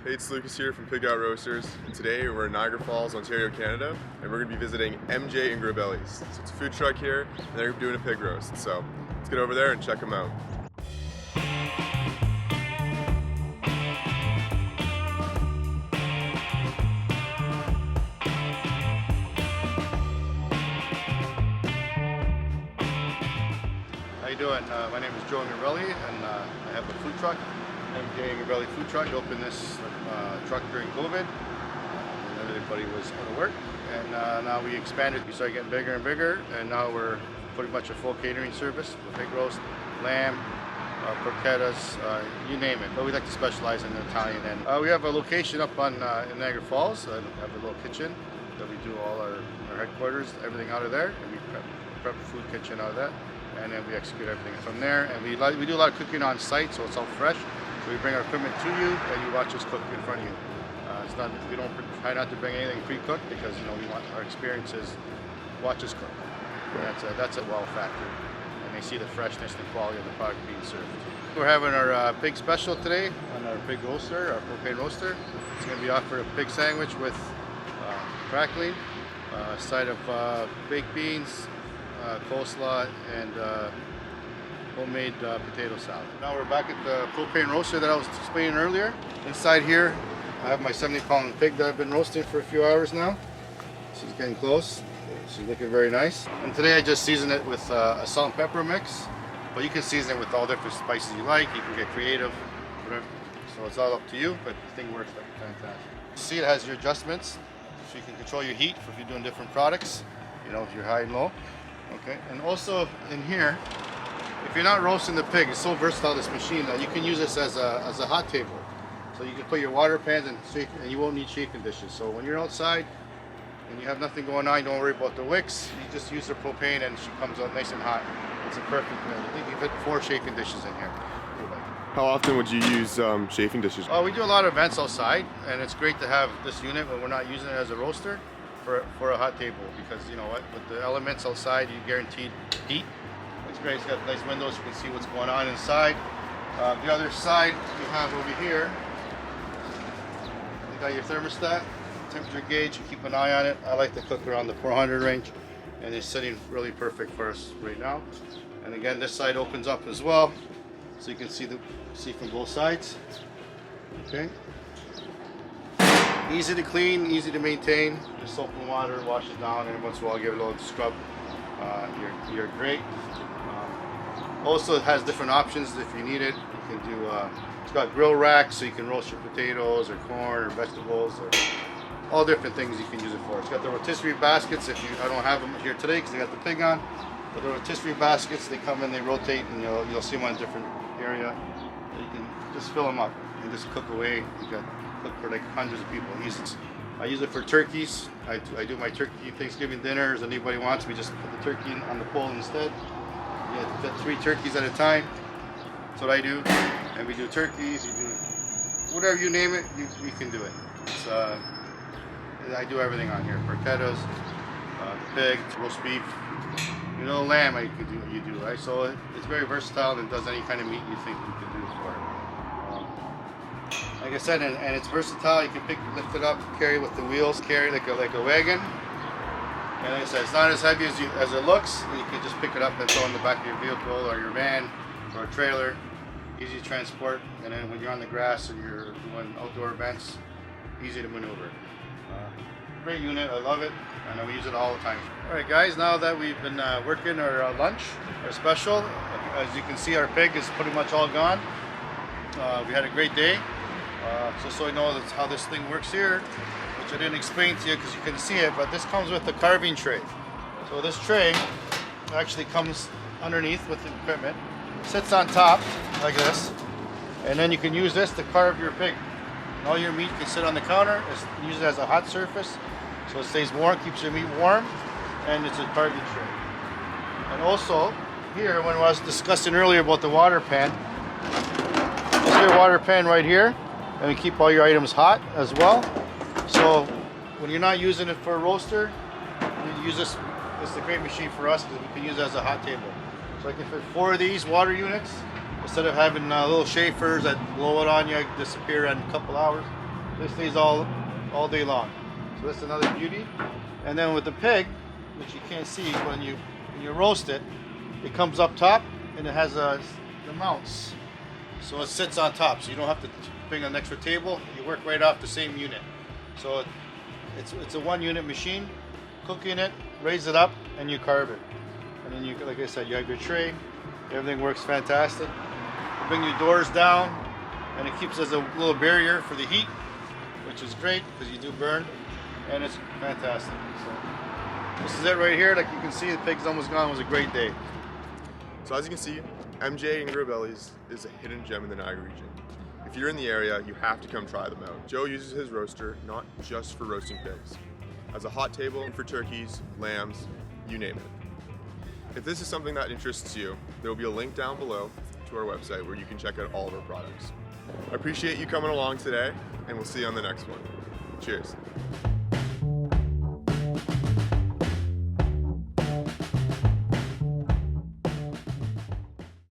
Hey, it's Lucas here from PigOut Roasters, and today we're in Niagara Falls, Ontario, Canada, and we're going to be visiting MJ Ingribellis. So it's a food truck here, and they're doing a pig roast. So let's get over there and check them out. How you doing? My name is Joe Ingribelli, and I have a food truck, MJ Ingribelli Food Truck. We opened this truck during COVID, and everybody was out of work. And now we expanded. We started getting bigger and bigger, and now we're pretty much a full catering service with pig roast, lamb, porchettas, you name it. But we like to specialize in the Italian end. We have a location up on in Niagara Falls. I have a little kitchen that we do all our headquarters, everything out of there, and we prep a food kitchen out of that. And then we execute everything from there. And we do a lot of cooking on site, so it's all fresh. So we bring our equipment to you, and you watch us cook in front of you. We don't try not to bring anything pre-cooked because we want our experiences. Watch us cook. That's a wow factor, and they see the freshness and quality of the product being served. We're having our pig special today on our pig roaster, our propane roaster. It's going to be offered a pig sandwich with crackling, a side of baked beans, coleslaw, and homemade potato salad. Now we're back at the propane roaster that I was explaining earlier. Inside here, I have my 70-pound pig that I've been roasting for a few hours now. She's getting close. She's looking very nice. And today I just seasoned it with a salt and pepper mix, but you can season it with all different spices you like. You can get creative, whatever. So it's all up to you, but the thing works fantastic. See, it has your adjustments, so you can control your heat if you're doing different products. If you're high and low. Okay, and also in here, if you're not roasting the pig, it's so versatile, this machine, that you can use this as a hot table. So you can put your water pans and you won't need chafing dishes. So when you're outside and you have nothing going on, you don't worry about the wicks. You just use the propane and she comes out nice and hot. It's a perfect meal. I think you can fit 4 chafing dishes in here. How often would you use chafing dishes? We do a lot of events outside, and it's great to have this unit when we're not using it as a roaster for a hot table, because you know what, with the elements outside, you guaranteed heat. It's great. It's got nice windows, you can see what's going on inside. The other side you have over here, you got your thermostat, temperature gauge. You keep an eye on it. I like to cook around the 400 range, and it's sitting really perfect for us right now. And again, this side opens up as well, so you can see from both sides. Okay. Easy to clean, easy to maintain. Just soap and water, wash it down, and every once in a while give it a little scrub. You're great. Also, it has different options if you need it. You can do. It's got grill racks, so you can roast your potatoes or corn or vegetables or all different things you can use it for. It's got the rotisserie baskets. I don't have them here today because they got the pig on. But the rotisserie baskets, they come in, they rotate, and you'll see them on a different area. You can just fill them up and just cook away. You got cook for like hundreds of people. I use it for turkeys. I do my turkey Thanksgiving dinners. Anybody wants, we just put the turkey on the pole instead. You get 3 turkeys at a time. That's what I do. And we do turkeys. You do whatever you name it. You can do it. I do everything on here. Porchettas, pig, roast beef. Lamb. You do right. So it's very versatile and does any kind of meat you think you can do for it. Like I said, and it's versatile. You can lift it up, carry with the wheels, carry like a wagon. And like I said, it's not as heavy as it looks. You can just pick it up and throw it in the back of your vehicle or your van or a trailer. Easy to transport. And then when you're on the grass and you're doing outdoor events, easy to maneuver. Great unit. I love it, and we use it all the time. All right, guys. Now that we've been working our lunch, our special, as you can see, our pig is pretty much all gone. We had a great day. Just so you know that's how this thing works here, which I didn't explain to you because you couldn't see it, but this comes with the carving tray. So this tray actually comes underneath with the equipment, sits on top like this, and then you can use this to carve your pig. And all your meat can sit on the counter. Use it as a hot surface, so it stays warm, keeps your meat warm, and it's a carving tray. And also here, when I was discussing earlier about the water pan, there's your water pan right here. And we keep all your items hot as well. So when you're not using it for a roaster, you use this. It's a great machine for us because we can use it as a hot table. So I can fit 4 of these water units instead of having little chafers that blow it on you, disappear in a couple hours. This stays all day long. So that's another beauty. And then with the pig, which you can't see when you roast it, it comes up top and it has the mounts. So it sits on top, so you don't have to bring an extra table. You work right off the same unit. So it's a 1-unit machine. Cook unit, raise it up, and you carve it. And then you, like I said, you have your tray. Everything works fantastic. You bring your doors down, and it keeps as a little barrier for the heat, which is great because you do burn, and it's fantastic. So this is it right here. Like you can see, the pig's almost gone. It was a great day. So as you can see, MJ Ingribellis is a hidden gem in the Niagara region. If you're in the area, you have to come try them out. Joe uses his roaster not just for roasting pigs, as a hot table for turkeys, lambs, you name it. If this is something that interests you, there will be a link down below to our website where you can check out all of our products. I appreciate you coming along today, and we'll see you on the next one. Cheers.